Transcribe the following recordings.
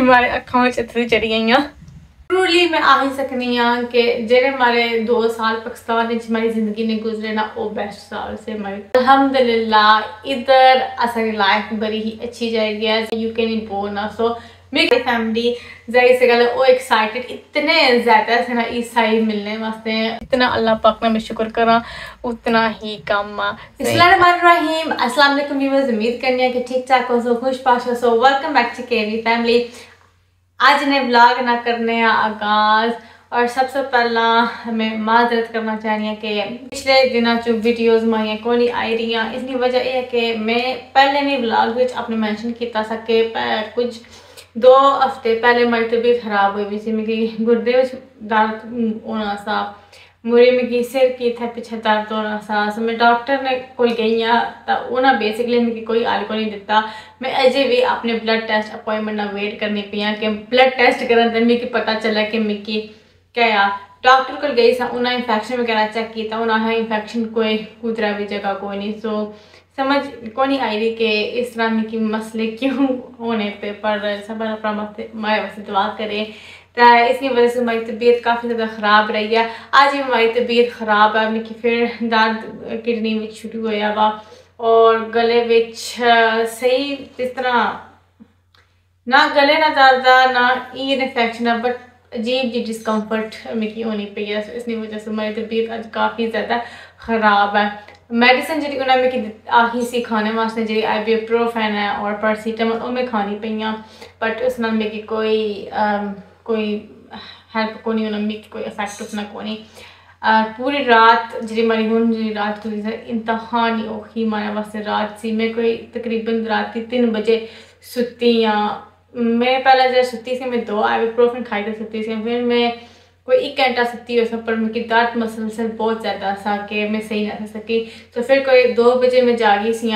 हमारे अखां चतरी चढ़ी गई। ट्रूली मैं आही सकनी हाँ कि जेरे हमारे 2 साल पाकिस्तान में हमारी जिंदगी ने गुजरे ना वो बेस्ट साल से हमारी अल्हम्दुलिल्लाह इधर असली लाइफ बड़ी ही अच्छी जाएगी। यूके नहीं बोलना सो मेरी फैमिली जाहिर से गल वो एक्साइटेड इतने ज़्यादा से ना ईसाई मिलने वास्ते इतना अल्लाह पाक ने मैं शुक्र करा उतना ही कम। बिस्मिल्लाहिर्रहमानिर्रहीम अस्सलाम वालेकुम व्यूअर्स, उम्मीद करनी है कि ठीक ठाक हो सो खुश पाश हो सो। Welcome back to KV family. आज ने व्लॉग ना करने आगाज और सबसे पहला मैं माजरत करना चाहनी है कि पिछले दिनों चो वीडियोस माइया को नहीं आई रही। इसकी वजह यह है कि मैं पहले नहीं व्लॉग में अपने मैंशन किया था कि कुछ 2 हफ्ते पहले मेरी तबीयत खराब हुई थी। मेरी गुर्दे दर्द होना सा, मुझे मेरी सिर की था पीछे दर्द होना सा। सो मैं डॉक्टर ने कोल गई तो उन्हें बेसिकली मेरी कोई हल को नहीं दिता। मैं अजे भी अपने ब्लड टेस्ट अपॉइंटमेंट ना वेट करनी पी कि ब्लड टेस्ट करन तो मिगी पता चला कि मिगी क्या डॉक्टर को गई सा उन्हें इन्फेक्शन वगैरह चेक किया। उन्हें इन्फेक्शन कोई कुदरा भी जगह कोई नहीं। सो समझ को नहीं आई रही कि इस तरह में मसले क्यों होने पे, पर सब अपना हमारे वास्ते दुआ करें। तो इसकी वजह से हमारी तबीयत काफ़ी ज़्यादा ख़राब रही है। आज भी हमारी तबीयत ख़राब है। मेरी फिर दर्द किडनी में शुरू होया वा और गले में सही इस तरह ना गले ना दर्द ना ईयर इन्फेक्शन है, बट अजीब जी डिस्कम्फर्ट मेरी होनी पई है। इसकी वजह से हमारी तबीयत आज काफ़ी ज़्यादा ख़राब है। मेडिसिन जी उन्हें आही सी खाने वास्ते जी आइबुप्रोफेन है और पैरासीटामोल वो मैं खानी पई, बट उस नाल मेरी कोई हेल्प को नहीं, उन्हें कोई इफेक्ट उसना को नहीं। पूरी रात जी हमारी हूँ जी रात गुजरी इंतहान ही औखी हमारे वास्ते रात सी। मैं कोई तकरीबन रात 3 बजे सुती मैं पहले जब सुती सी मैं 2 आइबुप्रोफेन खाई तो सुती सी, फिर मैं कोई 1 घंटा सुती हो पर मेरी दर्द मसलसल बहुत ज़्यादा सा कि मैं सही ना सकी। तो फिर कोई 2 बजे मैं जागी सी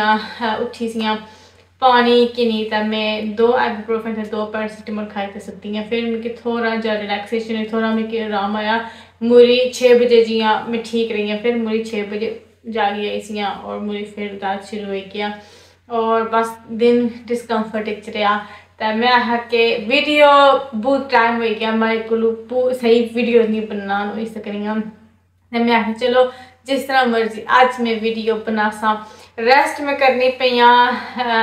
उठी सी पानी की नहीं था। मैं 2 आइबुप्रोफेन थे 2 पैरासीटामोल खाई तो सुती हैं। फिर मेरे थोड़ा जा रिलैक्सेशन है, थोड़ा मेरे आराम आया। मुरी 6 बजे जी मैं ठीक रही हैं। फिर मुरी 6 बजे जागी आई सी और मुरी फिर दर्द शुरू हो गया और बस दिन डिस्कम्फर्ट रहा। तो मैं आखा कि वीडियो बहुत टाइम हो गया मेरे को सही वीडियो नहीं बनना हो सकनी। तो मैं आखा चलो जिस तरह मर्जी आज मैं वीडियो बना सा। रेस्ट में करनी पई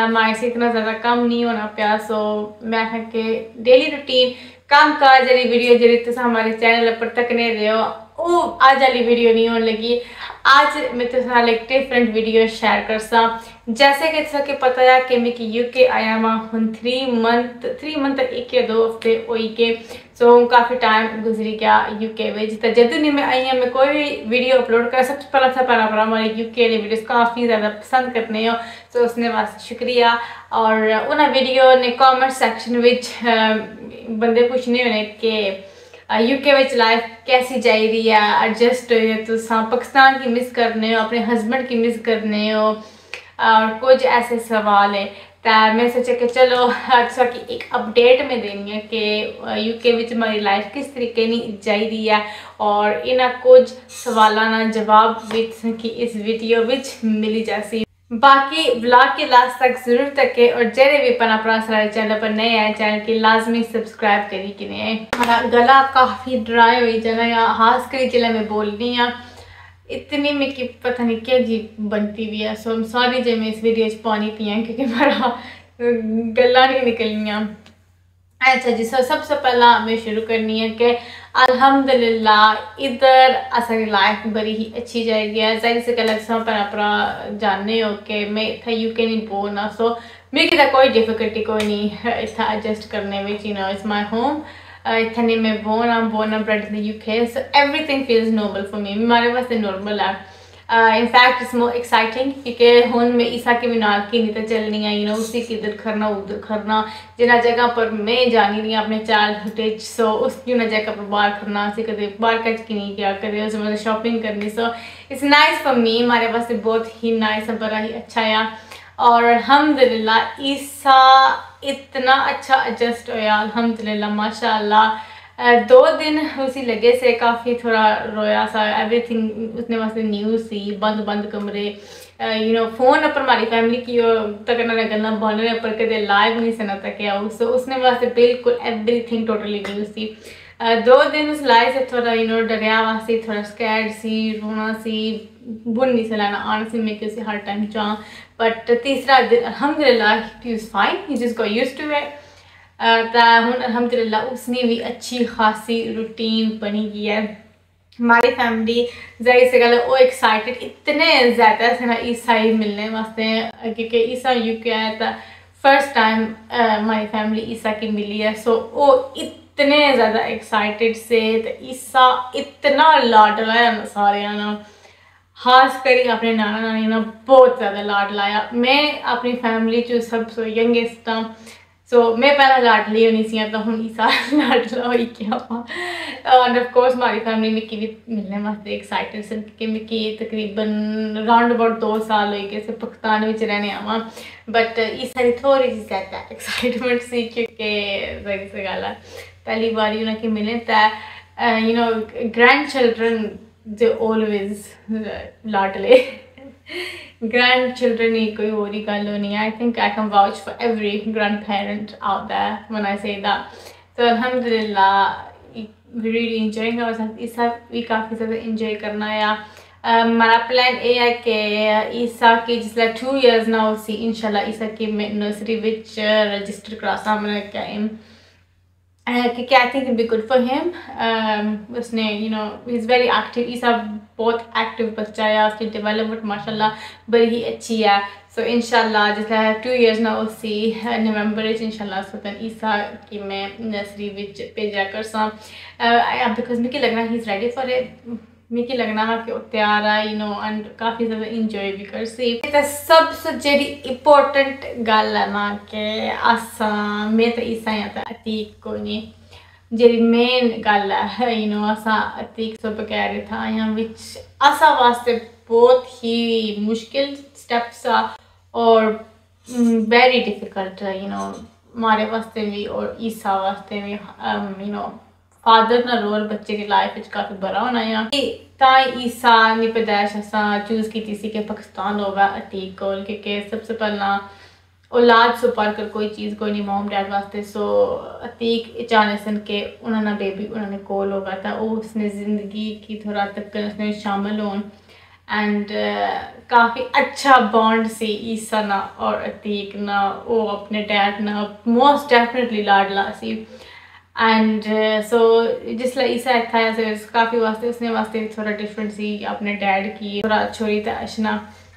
माइंड से इतना ज़्यादा कम नहीं होना पाया। सो मैं आखा कि डेली रूटीन काम काज वाली वीडियो जी तुम हमारे चैनल पर तकने दे वो आज वाली वीडियो नहीं होने लगी। आज मैं तुम एक डिफरेंट वीडियो शेयर कर सा। जैसे कि तुझे पता है कि मैं यूके आया वहाँ हम 3 मंथ 1 या 2 हफ्ते होई के। सो काफ़ी टाइम गुजरी गया यूके में। तो जदों नहीं मैं आई हूँ मैं कोई भी वीडियो अपलोड कर सबसे पहला हमारे यूके वाली वीडियोस काफ़ी ज़्यादा पसंद करने हो। सो उसने वास्ते शुक्रिया। और उन्हें वीडियो ने कॉमेंट सैक्शन में बंदे पूछने होने कि यूके में लाइफ कैसी जा रही है, एडजस्ट हो तो पाकिस्तान की मिस करने हो, अपने हस्बैंड की मिस करने हो और कुछ ऐसे सवाल है। तो मैं सोचा कि चलो अच्छा कि एक अपडेट में देनी है कि यूके में हमारी लाइफ किस तरीके की जा रही है और इन्हें कुछ सवालों का जवाब भी इस वीडियो में मिली जासी। बाकी व्लॉग के लास्ट तक जरूर तके और जेरे भी अपना सारे चैनल पर नए आए चैनल की लाजमी सब्सक्राइब करी कि नहीं। गला काफ़ी ड्राई हुई जाना या हास करी जिला मैं बोलनी इतनी मेरी पता नहीं क्या जी बनती भी है। सो हम सॉरी जे मैं इस वीडियो पानी पिया क्योंकि मेरा गला नहीं निकलनी। अच्छा जी, सबसे पहला हमें शुरू करनी है कि अल्हम्दुलिल्लाह इधर असली लाइफ बड़ी ही अच्छी जाएगी। जाहिर से गलत सब अपना जानने हो कि मैं इतना यूके नहीं बोलना। सो मेरी तो कोई डिफिकल्टी कोई नहीं इतना एडजस्ट करने में। इट्स माई होम इतने मैं born bred in UK. So everything feels normal for me. हमारे वास्ते नॉर्मल है। इनफैक्ट इट्स मोर एक्साइटिंग क्योंकि हूँ मैं ईसा के भी नाल की नहीं तो चलनी है उसी की इधर करना उधर करना जिन्हें जगह पर मैं जानी रही अपने चाइल्डहुड। सो उसकी उन्हें जगह पर बाहर करना सी कदे मार्केट की नहीं गया कदे उसमें मतलब शॉपिंग करनी। So it's nice for me. हमारे वास्ते बहुत ही नाइस है, बड़ा ही अच्छा है। और अल्हम्दुलिल्लाह ईसा इतना अच्छा एडजस्ट होया अल्हम्दुलिल्लाह माशाअल्लाह। 2 दिन उसी लगे से काफ़ी थोड़ा रोया सा एवरीथिंग उसने वास्ते न्यूज़ सी बंद बंद कमरे फोन पर हमारी फैमिली की तक गल्ला बोलने पर कदे लाइव नहीं सुना तक सो उसने वास्ते बिल्कुल एवरीथिंग टोटली न्यूज़ सी 2 दिन उस लाइफ से थोड़ा डरिया वासी थोड़ा स्कैर्ड सी रोना सी बुन नहीं से लाना आना सी मैं उसे हर टाइम चाह बट तीसरा दिन अल्हम्दुलिल्लाह he was fine he just got used to it हुन अल्हम्दुलिल्लाह उसने भी अच्छी खासी रूटीन बनी गई है। हमारी फैमिली जाहिर से गल वो एक्साइटेड इतने ज़्यादा से ना ईसाई मिलने वास्ते क्योंकि ईसा यूके आया था फर्स्ट टाइम हमारी फैमिली ईसा की मिली है सो वो इतने ज़्यादा एक्साइटेड से ईसा इतना लाड लाया ना सारे ना खास करी अपने नाना नानी ना बहुत ज़्यादा लाड लाया। मैं अपनी फैमिली चो सब सो यंगेस्ट हाँ सो मैं पहला लाडली होनी सी तो हूँ ईसा लाडला हो क्या एंड ऑफ कोर्स हमारी फैमिली मिकी भी मिलने वास्ते एक्साइटेड सन कि मिकी तकरीबन राउंड अबाउट 2 साल हो गए पाकिस्तान में रहने आवा बट ईसा की थोड़ी सी ज़्यादा एक्साइटमेंट सी क्योंकि जाहिर सी गल है पहली बार उन्हें मिले तो ग्रैंड चिल्ड्रन जो ऑलवेज लाडले ग्रैंड चिल्ड्रन ही कोई और ही गल होनी है। I think I can vouch for every grandparent out there when I say that सो अल्हम्दुलिल्लाह वी रियली एंजॉयिंग आवर साथ ईसा भी काफ़ी ज़्यादा एंजॉय करना है। हमारा प्लान ये है कि ईसा की जिसले 2 years ना उसी इंशाल्लाह ईसा की नर्सरी विच रजिस्टर करासा मैंने क्या एम क्योंकि I think be good for him उसने ही इज़ वेरी एक्टिव ईसा बहुत एक्टिव बच्चा है उसकी डेवलपमेंट माशाल्लाह बड़ी ही अच्छी है सो इंशाल्लाह जिसले 2 years ना उसी नवंबर इंशाल्लाह सुतन ईसा की मैं नर्सरी विच भेजा कर सा बिकॉज मिकी लगना he is ready for it Mickey लगना है कि तैयार है एंड काफ़ी ज़्यादा इंजॉय भी कर सी सबसे जी इंपॉर्टेंट गल है ना कि असा मैं तो ईसा या तो अतीक को नहीं जी मेन गल है असा अतीक तो बगैर था यहाँ विच असा वास्ते बहुत ही मुश्किल स्टेप्स आ और वेरी डिफिकल्ट हमारे वास्ते भी और ईसा वास्ते भी फादर ना रोल बच्चे की लाइफ काफ़ी बड़ा होना है ईसा ने पैदाइश असा चूज़ की थी कि पाकिस्तान होगा अतीक कोल क्योंकि सबसे पहला औलाद से ऊपर कर कोई चीज़ कोई नहीं मॉम डैड वास्ते सो अतीक चाहने सन के उन्होंने बेबी उन्होंने कोल होगा था उसने ज़िंदगी की थोड़ा तक उसने शामिल होन एंड काफ़ी अच्छा बॉन्ड से ईसा ना और अतीक ना वो अपने डैड ना मोस्ट डेफिनेटली लाडला सी एंड सो जिसला ईसा था काफ़ी वास्ते उसने वास्ते थोड़ा डिफरेंट सी अपने डैड की थोड़ा छोरी था अशना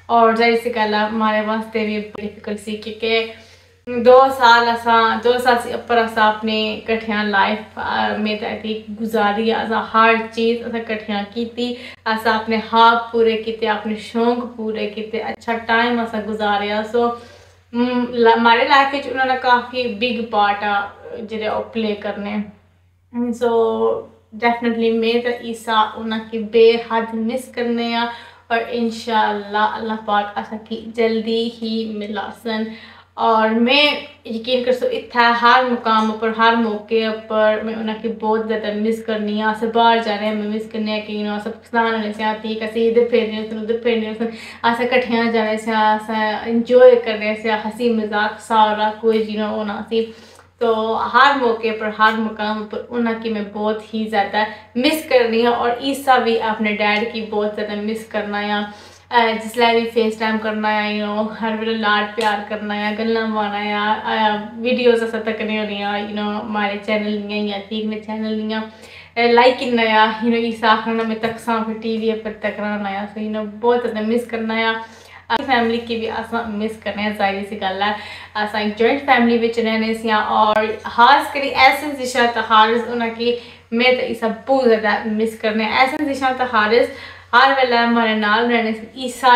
और जाहिर सी गल हमारे वास्ते भी डिफिकल्ट सी क्योंकि 2 साल से ऊपर असा अपने कट्ठियां लाइफ में तक गुजारी असा हर चीज़ असा कट्ठियां की असा अपने ख्वाब पूरे किए अपने शौक पूरे किए अच्छा टाइम असा गुजारिया सो हमारे लाइफ उन्होंने काफ़ी बिग पार्ट आ जो प्ले करने सो डेफिनेटली मैं तो ईसा उन्हें बेहद मिस करने और इंशाल्लाह अल्लाह पाक असा की जल्दी ही मिलासन और मैं यकीन कर सो इतना हर मुकाम पर हर मौके पर मैं उन्हें बहुत ज़्यादा मिस करनी है अस बाहर जा रहे हैं मैं मिस करने कि अस पाकिस्तान होने से आती असी इधर फेरने उधर फेरने अस कट्ठियां जाने से अस इंजॉय करने से हंसी मजाक सारा कोई होना सी तो हर मौके पर हर मुकाम पर उन्हें मैं बहुत ही ज़्यादा मिस करनी है और ईसा भी अपने डैड की बहुत ज़्यादा मिस करना है जिसला भी फेस टाइम करना है हर वे लाड प्यार करना है गल्ला मारना है वीडियोज़ अस तकनी होनी हमारे चैनल दियाँ या तीक ने चैनल दियाँ लाइक करना ईसा आखना मैं तकसा फिर TV पर तकना नया सो बहुत ज़्यादा मिस करना है फैमिली की भी अस मिस करने जाहिर सी गल है अस एक जॉइंट फैमिली में रहने से और खास करी एहसन दिशा तो हारिस उन्हें मैं तो ईसा बहुत ज़्यादा मिस करने एहसन दिशा तो हारिस हर वेला हमारे नाल रहने से ईसा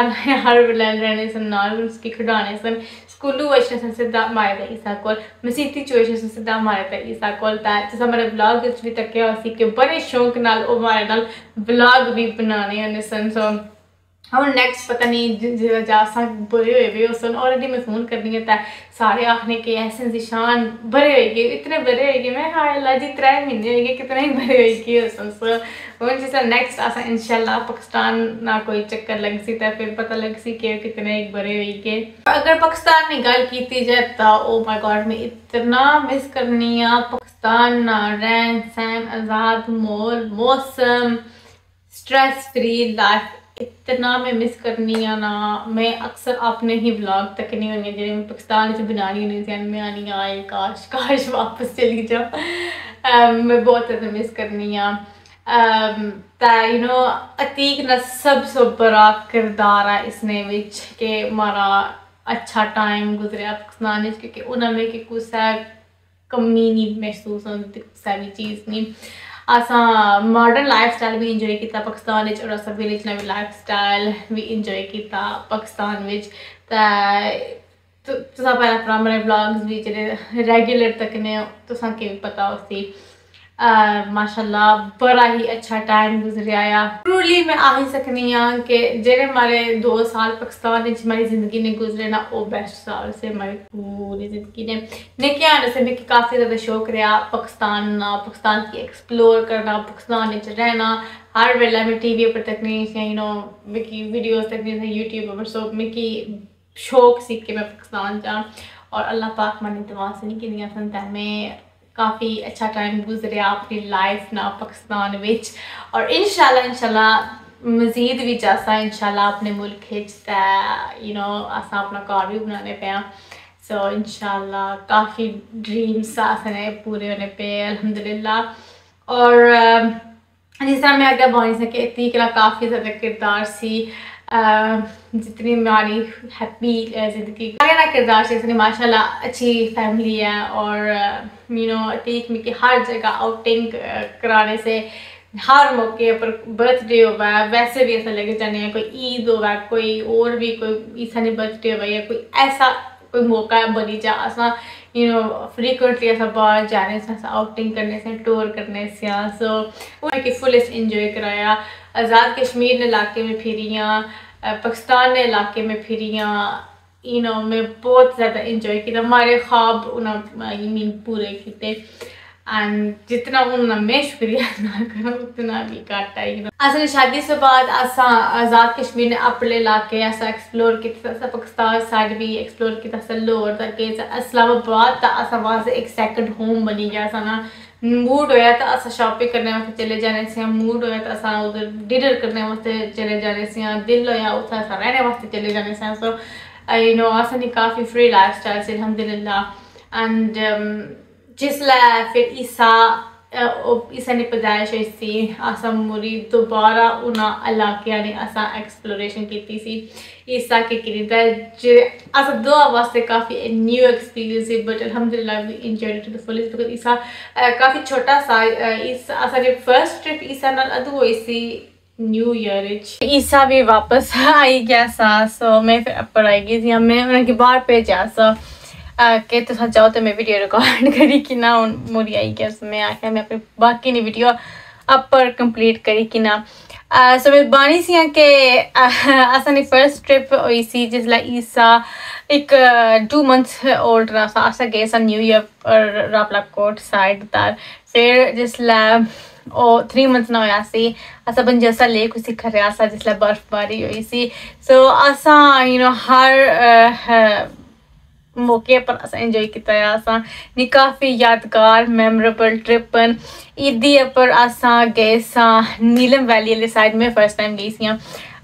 हर वेला रहने से नाल उसकी खिडाने सन स्कूलों अच्छे से सीधा हमारे तो ईसा कोल मसीती चोचे से सीधा हमारे तो ईसा कोल जैसे हमारे ब्लॉग भी तक कि बड़े शौक नाल हमारे नाल ब्लॉग भी बनाने सन सो हम नेक्स्ट पता नहीं जासा बुरे हुए भी उस ऑलरेडी मैं फ़ोन करनी है सारे आखने के ऐसे निशान भरे हुए इतने भरे हुए मैं हाँ अल्लाह जी 3 महीने हुए कितने ही भरे हुए उस जिस नेक्स्ट आसा इंशाल्लाह पाकिस्तान ना कोई चक्कर लग सी फिर पता लग सी कि कितने एक भरे हुए के अगर पाकिस्तान की गल की जाए तो ओ माय गॉड मैं इतना मिस करनी है पाकिस्तान ना रहन सहन आज़ाद माहौल मौसम स्ट्रेस फ्री लाइफ इतना मैं मिस करनी है ना मैं अक्सर अपने ही ब्लॉग तक नहीं होनी जो मैं पाकिस्तान से बनानी होनी ध्यान में आनी आए काश काश वापस चली जाओ मैं बहुत ज़्यादा मिस करनी है यू नो अतीक ना सबसे बड़ा किरदार है इसने विच के हमारा अच्छा टाइम गुजरिया पाकिस्तान क्योंकि उन्होंने कि कुछ कमी नहीं महसूस होती कुछ भी चीज़ नहीं असा मॉडर्न लाइफ स्टाइल भी इंजॉय किया पाकिस्तान और असा विलेज भी लाइफ स्टाइल भी इंजॉय किया पाकिस्तान तो पहला अपना मेरे ब्लॉग्स भी जो रेगुलर तक ने तुसा कि पता उसी माशाल्लाह बड़ा ही अच्छा टाइम गुजरिया ट्रूली मैं आही सकनी हाँ कि जेरे हमारे 2 साल पाकिस्तान हमारी जिंदगी ने गुजरे ना वो बेस्ट साल से हमारी पूरी जिंदगी ने निके आने से मैं काफ़ी ज़्यादा शौक रहा पाकिस्तान की एक्सप्लोर करना पाकिस्तान रहना हर वेला में टीवी पर तकनी यू नो मिकी वीडियोस तकनी यूट्यूब पर सो मिकी शौक सीख के मैं पाकिस्तान जा और अल्लाह पाक मैंने दुआ से नहीं कि सुनता मैं काफ़ी अच्छा टाइम गुजरिया अपनी लाइफ ना पाकिस्तान विच और इंशाल्लाह मज़ीद भी जासा इंशाल्लाह अपने मुल्क यू नो असा अपना घर भी बनाने पे सो इंशाल्लाह काफ़ी ड्रीम्स आसने पूरे होने पे अल्हम्दुलिल्लाह और जिस तरह मैं अगर बोल सके इतनी काफ़ी ज़्यादा किरदार सी जितनी हमारी हैप्पी ज़िंदगी ना किरदार से इतनी माशाल्लाह अच्छी फैमिली है और यू नो अतीक में कि हर जगह आउटिंग कराने से हर मौके पर बर्थडे हुआ है वैसे भी ऐसा लगे जाने हैं कोई ईद हुआ कोई और भी कोई ऐसा नहीं बर्थडे हुआ या कोई ऐसा कोई मौका बनी जा असा यू नो फ्रीक्वेंटली ऐसा बाहर जाने से आउटिंग करने से टूर करने से सो कि फुलेस्ट इंजॉय कराया आज़ाद कश्मीर ने इलाके में फिरियाँ पाकिस्तान ने इलाके में फिरियाँ यू नो मैं बहुत ज़्यादा इंजॉय किया हमारे ख्वाब उन्होंने मीन पूरे किए एंड जितना उन्होंने मैं शुक्रिया ना करूँ उतना भी घट है यू नो असल शादी से बाद असा आज़ाद कश्मीर ने अपने इलाके ऐसा एक्सप्लोर किया पाकिस्तान साइड भी एक्सप्लोर किया लाहौर तक इस्लामाबाद तक असा वहाँ से एक सेकंड होम बनी गया सा ना मूड होया तो असा शॉपिंग करने वास्ते चले जाने से मूड होया तो असा उधर डिनर करने वास्ते चले जाने से दिल होया उतना असा रहने वास्ते चले जाने से सो यू नो असा नहीं काफ़ी फ्री लाइफ स्टाइल से अल्हम्दुलिल्लाह एंड जिसलै फिर ईसा ने पैदाइश हुई सी असा मुरी दोबारा उन्हें इलाके ने असा एक्सप्लोरेशन की सी ईसा के किरीदा असा दुआ वास्ते काफ़ी न्यू एक्सपीरियंस है बट अल्हम्दुलिल्लाह we enjoyed to the fullest because ईसा काफ़ी छोटा सा असा जो फर्स्ट ट्रिप ईसा नाल अदू हुई सी न्यू ईयर ईसा भी वापस आई गया सा सो मैं फिर अपर आई गई थी मैं उन्हें बाहर भेजा सा कि तुम चाहो तो मैं वीडियो रिकॉर्ड करी कि ना मुड़ी आई गया मैं आख्या मैं अपनी बाकी नहीं वीडियो अपर कंप्लीट करी कि ना सो मैं बानी सी कि असानी फर्स्ट ट्रिप हुई सी जिसलै ईसा एक 2 months ओल्ड रहा असा गए सा न्यू ईयर रापला कोट साइड तार फिर जिसलै 3 months ना होया सी असा बंजसा लेक उसी खरिया सा जिसलै बर्फबारी हुई सी सो असा यू नो हर मौके पर अस एंजॉय किया असा नी काफ़ी यादगार मेमोरेबल ट्रिपन ईदी पर असा गए सा नीलम वैली वाली साइड में फर्स्ट टाइम गई सी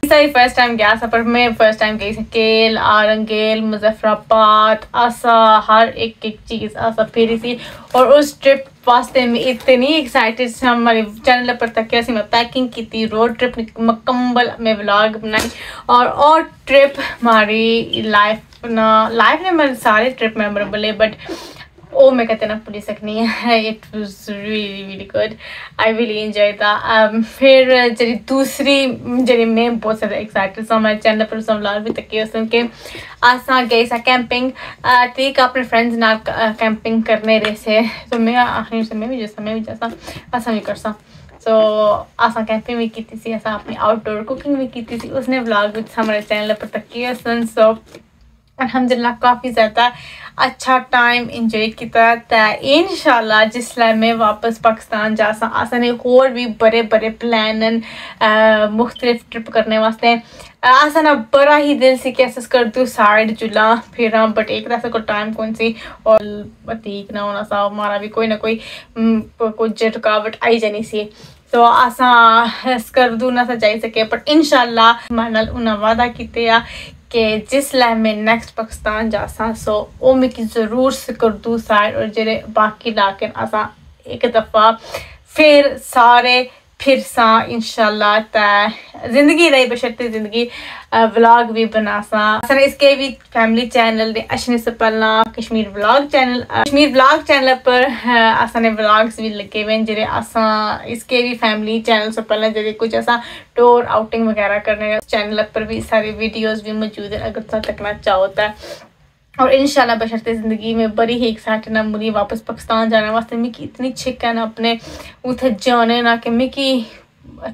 सारी फर्स्ट टाइम गया सा पर मैं फर्स्ट टाइम गई सी केल आरंगेल मुजफ्फराबाद असा हर एक चीज़ असा फिरी सी और उस ट्रिप वास्ते में इतनी एक्साइटेड से हमारे चैनल पर तक कैसी मैं पैकिंग की थी रोड ट्रिप मुकम्मल में व्लॉग बनाई और ट्रिप हमारी लाइफ में मेरे सारे ट्रिप मेमोरेबल है बट ओ मैं कहते ना भूल सकनी है it was really good I really enjoy that फिर जी दूसरी जी मैं बहुत ज़्यादा एक्साइटेड सा हमारे चैनल पर व्लॉग भी तक सुन के असा गए सा कैंपिंग ठीक अपने फ्रेंड्स ना कैंपिंग करने रहे से तो मैं आखिर से मैं भी जैसा असा भी कर सा सो सो असा कैंपिंग भी की थी, असा अपनी आउटडोर कुकिंग भी की थी, उसने व्लॉग भी हमारे चैनल पर तक किया सन। सो अल्हम्दुलिल्लाह काफ़ी ज़्यादा अच्छा टाइम इंजॉय किया। इंशाल्लाह जिसलै मैं वापस पाकिस्तान जा असें होर भी बड़े बड़े प्लान न मुख्तलिफ ट्रिप करने वास्ते। असा ना बड़ा ही दिल सी कि अस कर दूँ साइड जुला फिर बट एक तरह से कोई टाइम कौन सी और ठीक ना होना सा हमारा भी कोई ना कोई कुछ रुकावट आई जानी सी। तो असा कर दूँ ना सा जाई सके, बट इंशाल्लाह हमारे नाल उन्हें वादा किया कि जिसलै मैं नेक्स्ट पाकिस्तान जा सो वो मिगी जरूर कर दूँ साइड, और जेह्ड़े बाकी इलाके असा एक दफ़ा फिर सारे फिर सा इंशाल्लाह ते जिंदगी रही बशर्ते जिंदगी व्लॉग भी बना सा। असें इसके भी फैमिली चैनल ने अच्छे से पहला कश्मीर व्लॉग चैनल पर असें व्लॉग्स भी लगे हुए जेह्ड़े असा इसके भी फैमिली चैनल से पहले जेह्ड़े कुछ असा टूर आउटिंग वगैरह करने चैनल पर भी सारे वीडियोस भी मौजूद है अगर तुम तकना चाहो तो। और इंशाल्लाह बशर्ते ज़िंदगी में बड़ी ही एक्साइटेड ना मुझे वापस पाकिस्तान जाने वास्ते। मिगी इतनी छिक है ना अपने उधर जाने ना कि मिगी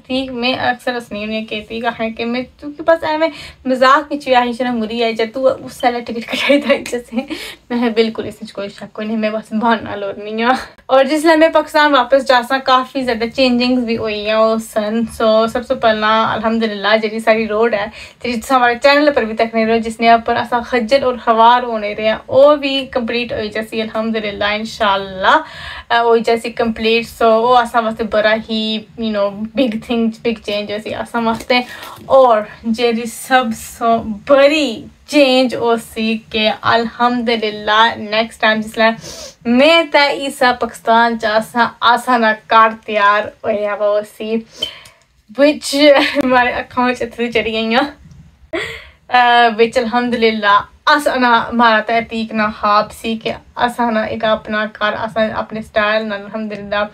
ठीक मैं अक्सर हसनी होनी कहती है कि मैं क्योंकि बस एवं मजाक में आई चना मुरी आई जा तू उस साल टिकट कटाई था जैसे मैं बिल्कुल इसमें कोई शक नहीं, मैं बस बहाना लोनी हाँ। और जिसलै मैं पाकिस्तान वापस जा काफ़ी ज़्यादा चेंजिंग्स भी हुई हैं उस सन। सो सबसे पहला अल्हम्दुलिल्लाह जी सारी रोड है जी हमारे चैनल पर भी तकने रहे जिसने पर असा खज्जल और खवार होने रहे हैं वो भी कंप्लीट हो जैसी अल्हम्दुलिल्लाह इंशाल्लाह हो जैसी कंप्लीट। सो वो असा वास्ते बड़ा ही बिग थिंग्स बिग चेंज वैसी असा वास्ते। और जी सब सो बड़ी चेंज हो सी के अल्हम्दुलिल्लाह नेक्स्ट टाइम जिसलै मैं ते ईसा पाकिस्तान जा आसा ना कार तैयार होया वो सी विच हमारे अखां च अत्थरू चढ़ी गई विच अल्हम्दुलिल्लाह अस ना हमारा तो अतीक ना हाब सी कि असा ना एक अपना घर असा अपने स्टाइल ना अल्हम्दुलिल्लाह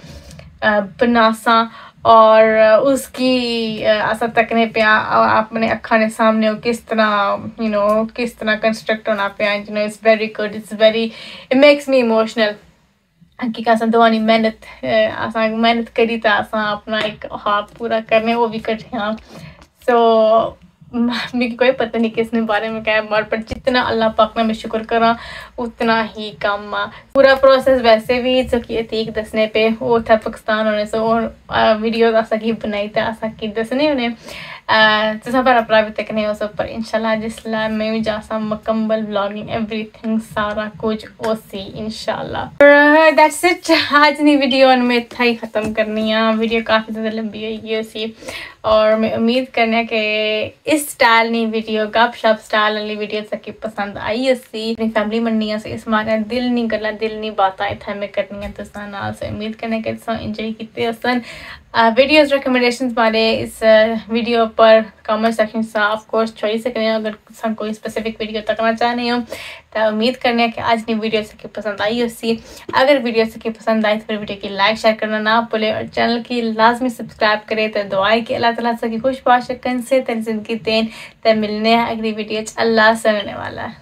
बनासा। और उसकी असा तकने पे अपने अखा ने सामने वो किस तरह किस तरह कंस्ट्रक्ट होना पे it's very good, it's very it makes me emotional कि असा दवानी मेहनत करी तो असा अपना एक ख्वाब पूरा करने वो भी कर हाँ। सो मुझे कोई पता नहीं किसने बारे में क्या है पर जितना अल्लाह पाक ने मैं शुक्र करा उतना ही कम आ। पूरा प्रोसेस वैसे भी अतीक दसने पे वो था पाकिस्तान होने से और वीडियो असा की बनाई तो असा की दसने होने तो सब अपना भी तक नहीं हो सब पर इंशाल्लाह जिसला मैं भी जा मुकम्मल व्लॉगिंग एवरीथिंग सारा कुछ ओसी इंशाल्लाह। दैट्स इट आज नहीं वीडियो मैं इतना ही ख़त्म करनी है। वीडियो काफ़ी ज़्यादा लंबी हुई उसी और मैं उम्मीद करने के इस स्टाइल नहीं वीडियो गपशप स्टाइल वाली वीडियो सकी पसंद आई उसी अपनी फैमिली मननी से इस मारे दिल नहीं गला दिल नहीं बात इतना मैं करनी है तो से उम्मीद करने के इंजॉय किते असन वीडियोस रिकमेंडेशंस बारे इस वीडियो पर कमेंट सेक्शन से ऑफ कोर्स छोड़ सकते हैं अगर कोई स्पेसिफिक वीडियो तकना चाहने हो तो उम्मीद करने कि आज की वीडियो सकी पसंद आई उसी। अगर वीडियो सकी पसंद आई तो फिर वीडियो की लाइक शेयर करना ना भूले और चैनल की लाजमी सब्सक्राइब करें तो दुआ कि अल्लाह ताला सकी खुश बाशकन से जिंदगी दें तो मिलने हैं अगली वीडियो अल्लाह सुनने वाला।